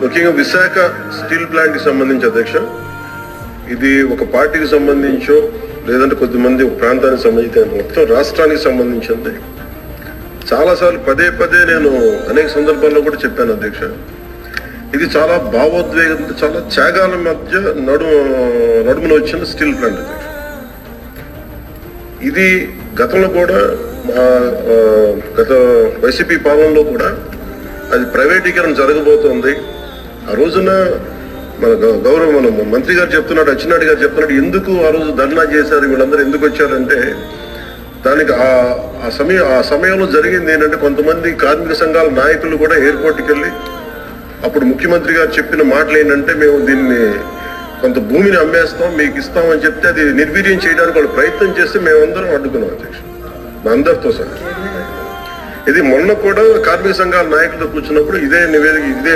ముఖ్యంగా విశాఖ స్టీల్ ప్లాంట్కి సంబంధించి అధ్యక్ష, ఇది ఒక పార్టీకి సంబంధించో లేదంటే కొద్దిమంది ఒక ప్రాంతానికి సంబంధించి మొత్తం రాష్ట్రానికి సంబంధించింది. చాలాసార్లు పదే పదే నేను అనేక సందర్భాల్లో కూడా చెప్పాను అధ్యక్ష, ఇది చాలా భావోద్వేగంతో చాలా త్యాగాల మధ్య నడుమున వచ్చిన స్టీల్ ప్లాంట్ అధ్యక్ష. ఇది గతంలో కూడా గత వైసీపీ పాలనలో కూడా అది ప్రైవేటీకరణ జరగబోతోంది. ఆ రోజున మన మంత్రి గారు చెప్తున్నాడు, అచ్చెన్నాయుడు గారు చెప్తున్నాడు, ఎందుకు ఆ రోజు ధర్నా చేశారు, వీళ్ళందరూ ఎందుకు వచ్చారంటే దానికి ఆ సమయంలో జరిగింది ఏంటంటే కొంతమంది కార్మిక సంఘాల నాయకులు కూడా ఎయిర్పోర్ట్కి వెళ్ళి అప్పుడు ముఖ్యమంత్రి గారు చెప్పిన మాటలు ఏంటంటే మేము దీన్ని కొంత భూమిని అమ్మేస్తాం మీకు ఇస్తామని చెప్తే అది నిర్వీర్యం చేయడానికి వాళ్ళు ప్రయత్నం చేస్తే మేమందరం అడ్డుకున్నాం అధ్యక్ష, అందరితో సహా. ఇది మొన్న కూడా కార్మిక సంఘాల నాయకులతో కూర్చున్నప్పుడు ఇదే నివేదిక ఇదే